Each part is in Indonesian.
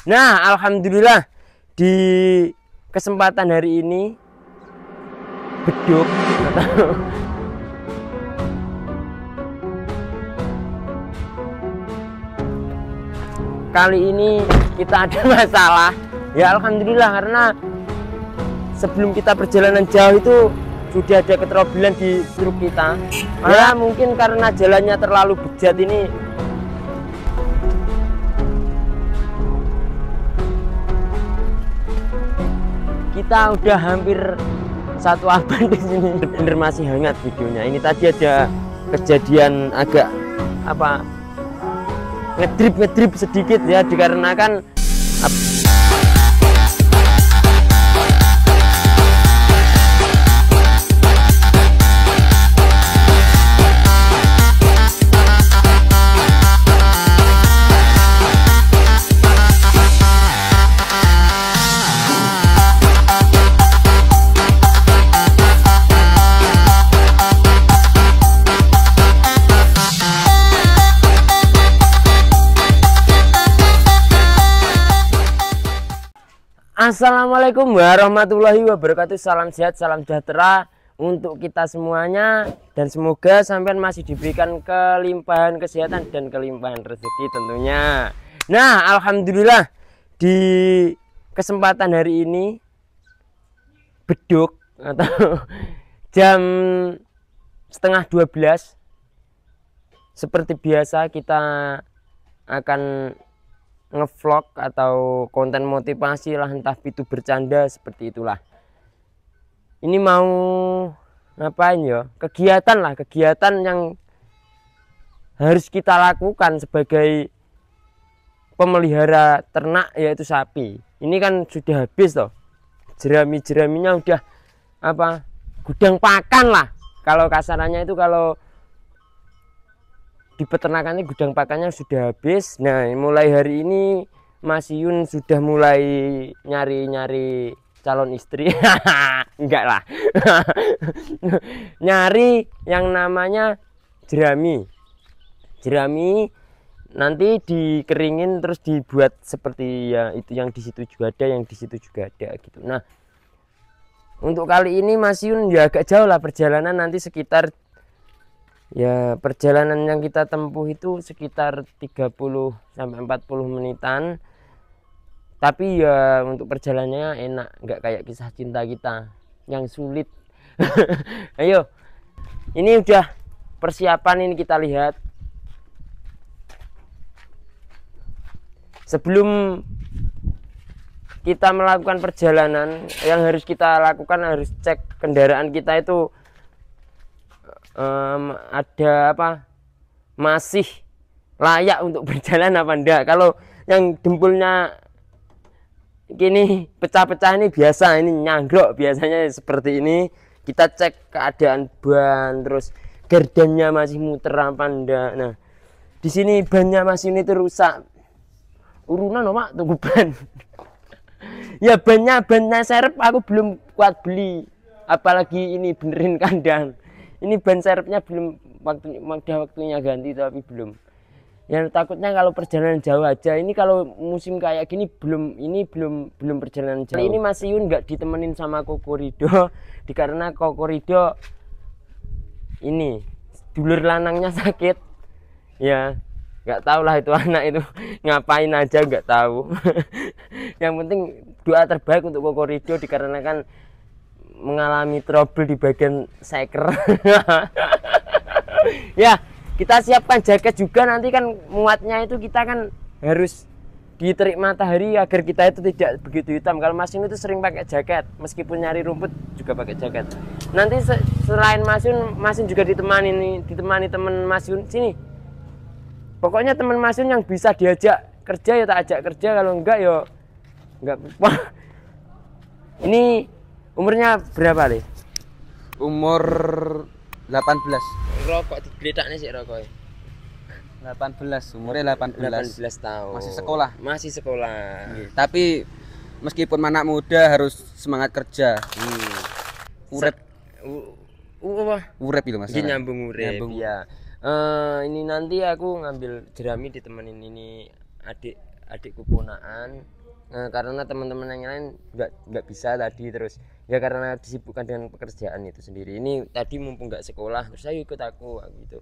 Nah, alhamdulillah di kesempatan hari ini beduk atau kali ini kita ada masalah. Ya alhamdulillah, karena sebelum kita perjalanan jauh itu sudah ada keterobolan di truk kita. Ya mungkin karena jalannya terlalu bejat ini. Kita udah hampir satu abad di sini. Bener masih hangat videonya. Ini tadi ada kejadian agak apa ngedrip sedikit ya, dikarenakan Assalamualaikum warahmatullahi wabarakatuh. Salam sehat, salam sejahtera untuk kita semuanya, dan semoga sampean masih diberikan kelimpahan kesehatan dan kelimpahan rezeki tentunya. Nah, alhamdulillah di kesempatan hari ini beduk atau jam setengah 12 seperti biasa kita akan ngevlog atau konten motivasi lah, entah itu bercanda seperti itulah. Ini mau ngapain ya? Kegiatan yang harus kita lakukan sebagai pemelihara ternak, yaitu sapi. Ini kan sudah habis toh. Jerami-jeraminya udah apa? Gudang pakan lah. Kalau kasarannya itu, kalau di peternakan ini gudang pakannya sudah habis. Nah, mulai hari ini Mas Yun sudah mulai nyari calon istri. Enggak lah. Nyari yang namanya jerami nanti dikeringin terus dibuat seperti ya itu, yang di situ juga ada, yang di situ juga ada gitu. Nah, untuk kali ini Mas Yun ya agak jauh lah perjalanan, nanti sekitar ya perjalanan yang kita tempuh itu sekitar 30 sampai 40 menitan. Tapi ya untuk perjalanannya enak, nggak kayak kisah cinta kita yang sulit. Ayo, ini udah persiapan, ini kita lihat. Sebelum kita melakukan perjalanan, yang harus kita lakukan, harus cek kendaraan kita itu ada apa, masih layak untuk berjalan apa enggak. Kalau yang dempulnya gini pecah-pecah ini biasa, ini nyanggrok biasanya seperti ini. Kita cek keadaan ban, terus gardannya masih muter apa enggak. Nah, di sini bannya masih ini rusak. Urunan Mak, tunggu ban. Ya bannya serep aku belum kuat beli, apalagi ini benerin kandang. Ini ban serepnya belum waktunya ganti, tapi belum. Yang takutnya kalau perjalanan jauh aja. Ini kalau musim kayak gini belum perjalanan jauh. Ini Mas Yun nggak ditemenin sama Kokorido, karena Kokorido ini dulur lanangnya sakit. Ya nggak tahu lah itu anak itu ngapain aja, nggak tahu. Yang penting doa terbaik untuk Kokorido, dikarenakan mengalami trouble di bagian seker. Ya, kita siapkan jaket juga, nanti kan muatnya itu kita kan harus diterik matahari agar kita itu tidak begitu hitam. Kalau Mas Yun itu sering pakai jaket, meskipun nyari rumput juga pakai jaket. Nanti selain Mas Yun juga ditemani teman Mas Yun sini. Pokoknya teman Mas Yun yang bisa diajak kerja ya tak ajak kerja, kalau enggak ya enggak. Wah, ini umurnya berapa nih? Umur 18. Rokok digledakne sik rokoknya. 18, umurnya 18 tahun. Masih sekolah. Nggih. Tapi meskipun anak muda harus semangat kerja. Urip itu Mas. Nyambung urip. Ya. Ini nanti aku ngambil jerami ditemenin ini adikku ponaan. Karena teman-teman yang lain nggak bisa tadi, terus ya karena disibukkan dengan pekerjaan itu sendiri. Ini tadi mumpung nggak sekolah, terus saya ikut aku gitu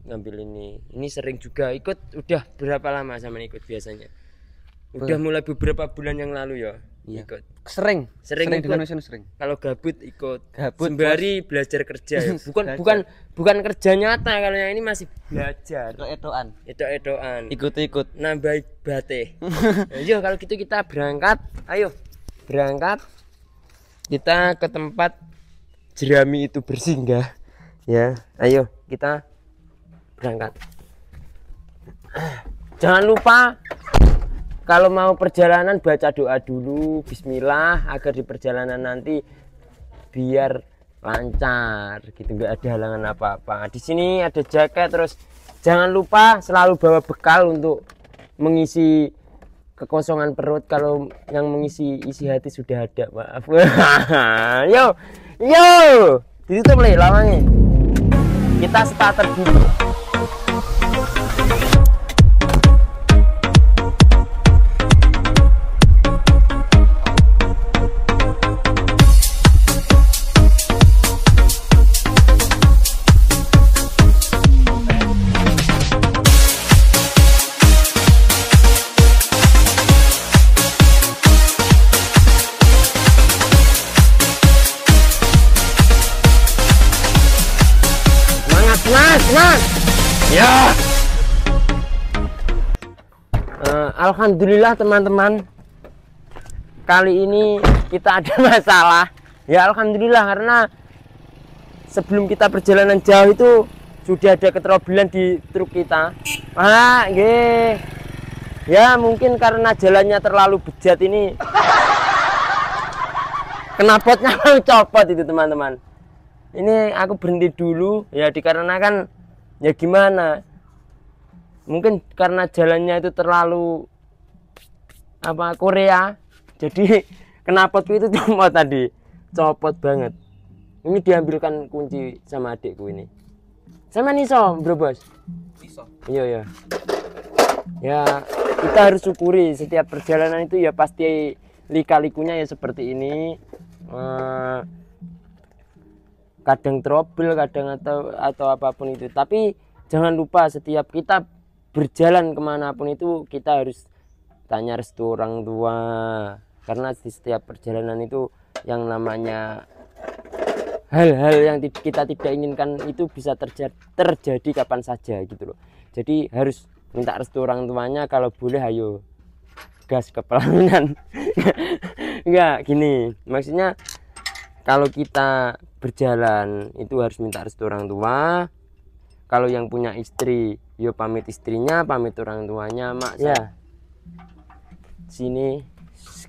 ngambil ini sering juga ikut. Udah berapa lama sama ikut biasanya? Udah mulai beberapa bulan yang lalu ya. Iya. Ikut Sering ikut. Sering. Kalau gabut ikut, Gabut, sembari belajar kerja ya. bukan kerja nyata, kalau yang ini masih belajar edo-edoan Ikut nambah bate. Ayo kalau gitu kita berangkat, kita ke tempat jerami itu bersinggah ya. Ayo kita berangkat. Jangan lupa kalau mau perjalanan baca doa dulu, bismillah, agar di perjalanan nanti biar lancar gitu, nggak ada halangan apa-apa. Di sini ada jaket, terus jangan lupa selalu bawa bekal untuk mengisi kekosongan perut. Kalau yang mengisi isi hati sudah ada, maaf. yo ditutup nih lawangnya, kita starter dulu. Semangat ya. Alhamdulillah teman-teman, kali ini kita ada masalah ya. Alhamdulillah, karena sebelum kita perjalanan jauh itu sudah ada keterobolan di truk kita. Ya mungkin karena jalannya terlalu bejat ini, knalpotnya mau copot itu teman-teman. Ini aku berhenti dulu ya, dikarenakan ya gimana, mungkin karena jalannya itu terlalu Korea, jadi knalpotku itu copot banget. Ini diambilkan kunci sama adikku ini. Sama Niso bro bos. Iya ya, kita harus syukuri setiap perjalanan itu ya pasti lika-likunya ya seperti ini. Kadang trouble, kadang atau apapun itu. Tapi jangan lupa setiap kita berjalan kemanapun itu kita harus tanya restu orang tua, karena di setiap perjalanan itu yang namanya hal-hal yang kita tidak inginkan itu bisa terjadi kapan saja gitu loh. Jadi harus minta restu orang tuanya, kalau boleh ayo gas ke pelaminan. Enggak gini, maksudnya kalau kita berjalan itu harus minta restu orang tua. Kalau yang punya istri, yo pamit istrinya, pamit orang tuanya. Mak ya, sini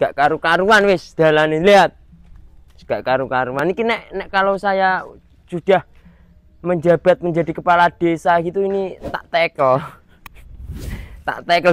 gak karu-karuan wis dalane, lihat gak karu-karuan. Ini nek kalau saya sudah menjabat menjadi kepala desa gitu, ini tak tekel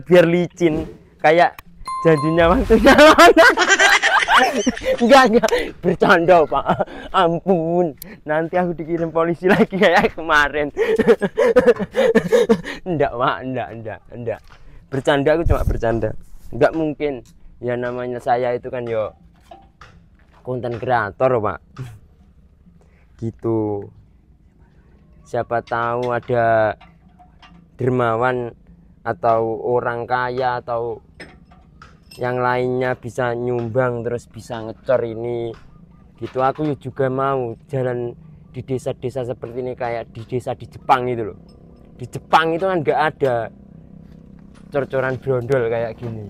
biar licin kayak janjinya waktunya. Enggak bercanda pak, ampun, nanti aku dikirim polisi lagi kayak kemarin. Enggak pak, enggak bercanda, aku cuma bercanda. Enggak mungkin ya, namanya saya itu kan yo konten kreator pak gitu. Siapa tahu ada dermawan atau orang kaya atau yang lainnya bisa nyumbang terus bisa ngecor ini gitu. Aku juga mau jalan di desa-desa seperti ini, kayak di desa di Jepang gitu loh. Di Jepang itu kan nggak ada cor-coran brondol kayak gini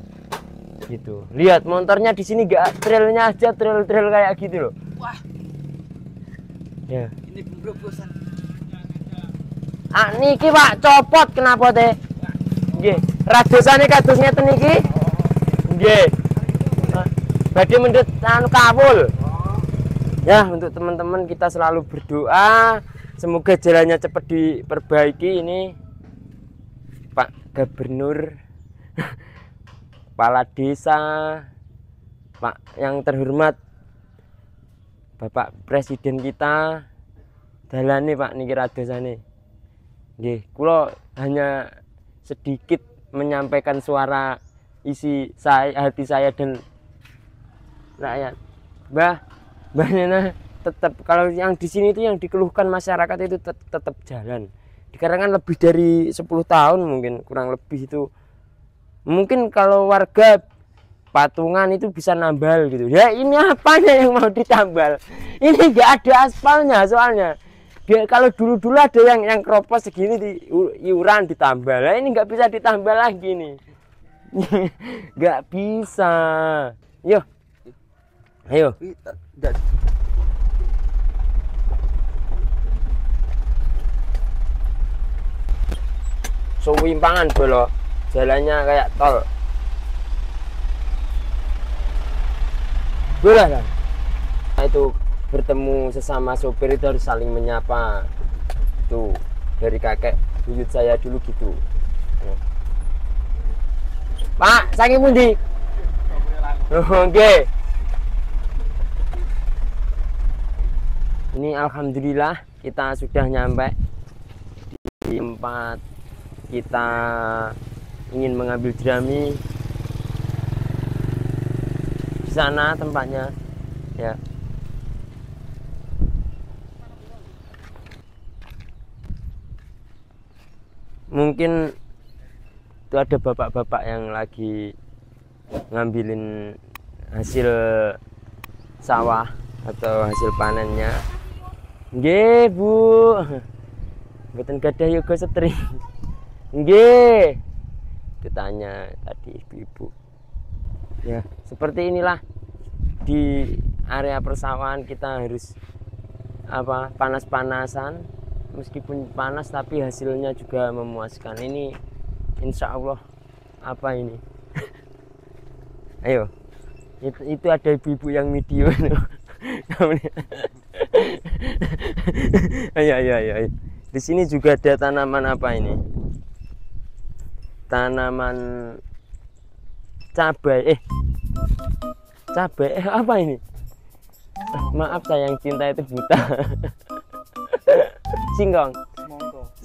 gitu. Lihat motornya di sini, nggak trailnya aja trail kayak gitu loh. Wah ya, ini berobosan. Niki pak copot kenapa teh? Nggih, radosane kados ngeten niki. Nggih. Badhe mendhet kabul. Ya, untuk teman-teman kita selalu berdoa semoga jalannya cepat diperbaiki ini. Pak Gubernur, kepala desa, Pak yang terhormat Bapak Presiden kita, dalane Pak niki radosane. Nggih, kula hanya sedikit menyampaikan suara isi hati saya dan rakyat. Mbah Nena tetap, kalau yang di sini itu yang dikeluhkan masyarakat itu tetap jalan. Dikarenakan lebih dari 10 tahun mungkin, kurang lebih itu. Mungkin kalau warga patungan itu bisa nambal gitu. Ya ini apanya yang mau ditambal? Ini nggak ada aspalnya soalnya. Kalau dulu ada yang keropos segini di iuran ditambal. Nah, ini nggak bisa ditambal lagi nih. Nggak bisa. Ayo. Sewimpangan bolo, jalannya kayak tol. Boleh kan? Nah, itu bertemu sesama sopir itu harus saling menyapa. Tuh dari kakek buyut saya dulu gitu. Pak, saking pundi? Oke. Ini alhamdulillah kita sudah nyampe di tempat kita ingin mengambil jerami. Di sana tempatnya ya. Mungkin itu ada bapak-bapak yang lagi ngambilin hasil sawah atau hasil panennya. Nggih, Bu. Mboten gadah yoga setri. Nggih. Ditanya tadi ibu-ibu. Ya, seperti inilah di area persawahan kita harus panas-panasan. Meskipun panas tapi hasilnya juga memuaskan. Ini insya Allah apa ini? Ayo. Itu ada ibu-ibu yang video. Ayo. Di sini juga ada tanaman apa ini? Tanaman cabai. Cabai apa ini? Maaf sayang, cinta itu buta. Singkong.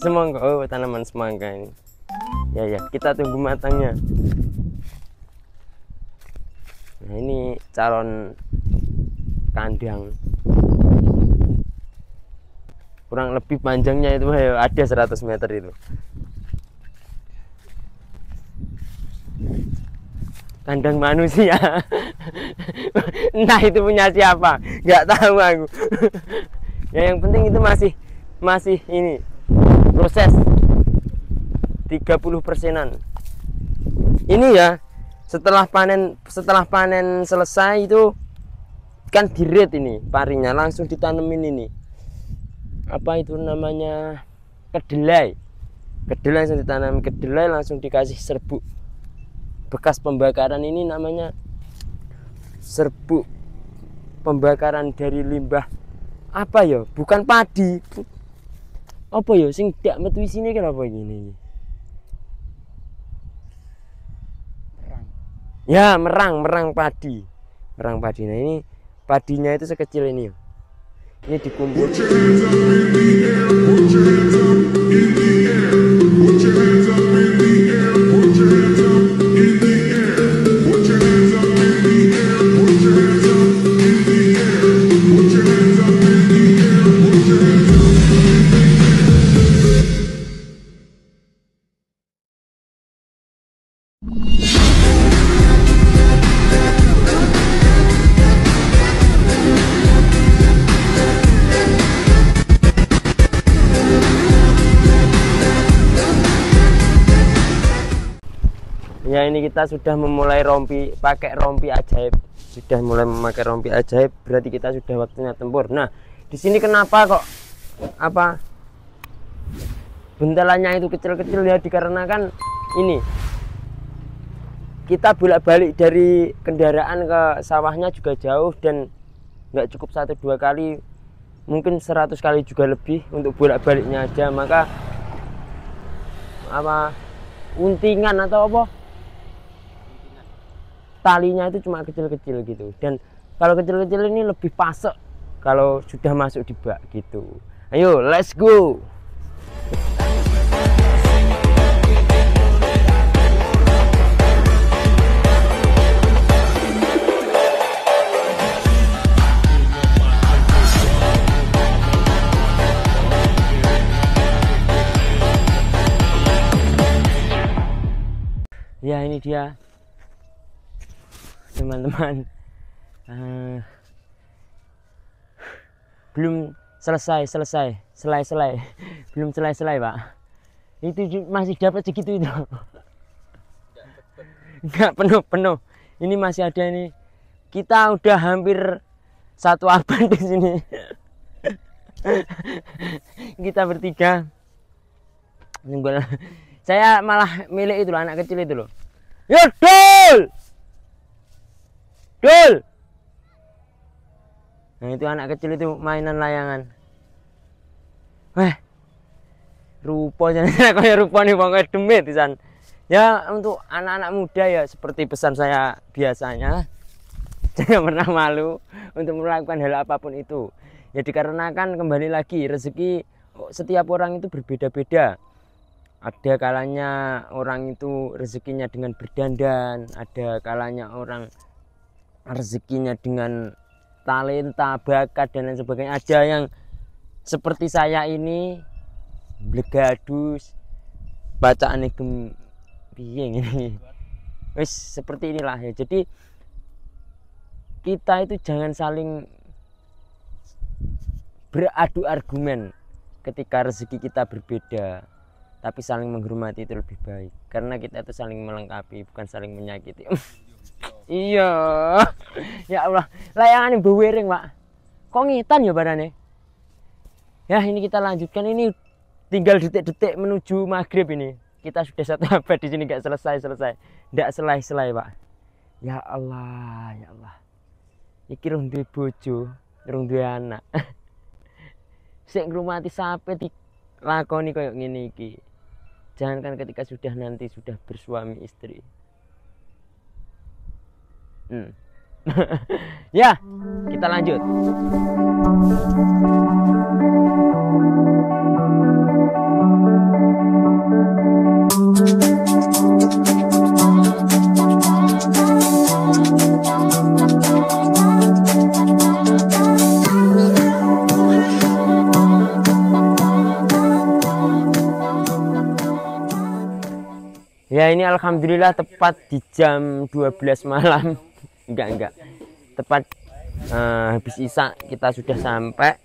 Semangka. Oh, tanaman semangka ini. Ya, kita tunggu matangnya. Nah, ini calon kandang. Kurang lebih panjangnya itu ada 100 meter itu. Kandang manusia. Entah itu punya siapa, nggak tahu aku. Ya, yang penting itu masih ini proses 30%-an. Ini ya setelah panen selesai itu kan diret ini parinya, langsung ditanemin ini. Apa itu namanya? Kedelai langsung ditanam, kedelai langsung dikasih serbuk bekas pembakaran. Ini namanya serbuk pembakaran dari limbah apa ya, bukan padi apa ya sing dak metu isine kan apa gini ya, merang padi. Nah, ini padinya itu sekecil ini ya. Ini dikumpul. Ya, ini kita sudah memulai pakai rompi ajaib. Sudah mulai memakai rompi ajaib, berarti kita sudah waktunya tempur. Nah, di sini kenapa kok buntelannya itu kecil-kecil ya, dikarenakan ini kita bolak-balik dari kendaraan ke sawahnya juga jauh dan nggak cukup 1-2 kali, mungkin 100 kali juga lebih untuk bolak-baliknya aja. Maka untingan atau talinya itu cuma kecil-kecil gitu, dan kalau kecil-kecil ini lebih pasek kalau sudah masuk di bak gitu. Ayo, let's go. dia teman-teman. Belum selesai belum selesai Pak, itu masih dapat segitu itu. Enggak penuh, ini masih ada ini. Kita udah hampir satu abad di sini. Kita bertiga. Saya malah milik itu loh, anak kecil itu loh. Ya Dul. Nah itu anak kecil itu mainan layangan. Rupanya kayak rupa nih bang, demit pisan. Ya untuk anak-anak muda ya seperti pesan saya biasanya, jangan pernah malu untuk melakukan hal apapun itu. Ya dikarenakan kembali lagi rezeki setiap orang itu berbeda-beda. Ada kalanya orang itu rezekinya dengan berdandan, ada kalanya orang rezekinya dengan talenta, bakat dan lain sebagainya. Ada yang seperti saya ini blegadus, bacaan piye ini. Wis seperti inilah ya. Jadi kita itu jangan saling beradu argumen ketika rezeki kita berbeda, tapi saling menghormati itu lebih baik, karena kita itu saling melengkapi, bukan saling menyakiti. Iya ya Allah, layangan ini bewering Pak, kok ngitan ya badannya ya. Ini kita lanjutkan, ini tinggal detik-detik menuju maghrib. Ini kita sudah satu abad di sini, nggak selesai nggak selai Pak. Ya Allah iki rung duwe bojo, rung duwe anak. Sik ngrumati sampe dilakoni koyo ngene iki. Jangankan ketika nanti sudah bersuami istri. Ya, kita lanjut. Ya ini alhamdulillah tepat di jam 12 malam. Enggak. Tepat habis isya kita sudah sampai.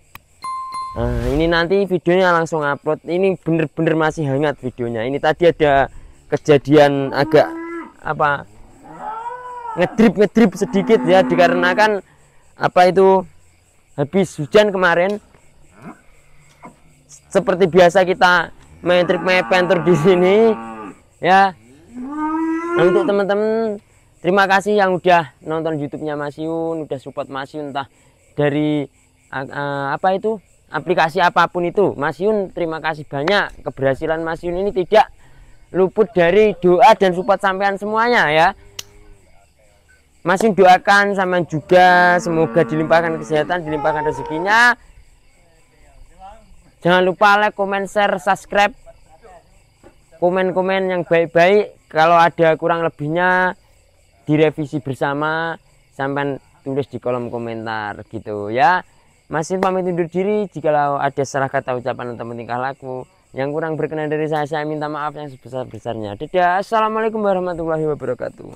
Ini nanti videonya langsung upload. Ini bener-bener masih hangat videonya. Ini tadi ada kejadian agak ngedrip sedikit ya, dikarenakan habis hujan kemarin. Seperti biasa kita main trik pentur di sini. Ya, untuk teman-teman terima kasih yang udah nonton YouTube-nya Mas Yun, udah support Mas Yun, entah dari aplikasi apapun itu. Mas Yun terima kasih banyak. Keberhasilan Mas Yun ini tidak luput dari doa dan support sampean semuanya ya. Mas Yun doakan sampean juga, semoga dilimpahkan kesehatan, dilimpahkan rezekinya. Jangan lupa like, comment, share, subscribe. Komen-komen yang baik-baik, kalau ada kurang lebihnya direvisi bersama, sampai tulis di kolom komentar gitu ya. Masih pamit undur diri. Jikalau ada salah kata ucapan atau tingkah laku yang kurang berkenan dari saya minta maaf yang sebesar-besarnya. Dadah, assalamualaikum warahmatullahi wabarakatuh.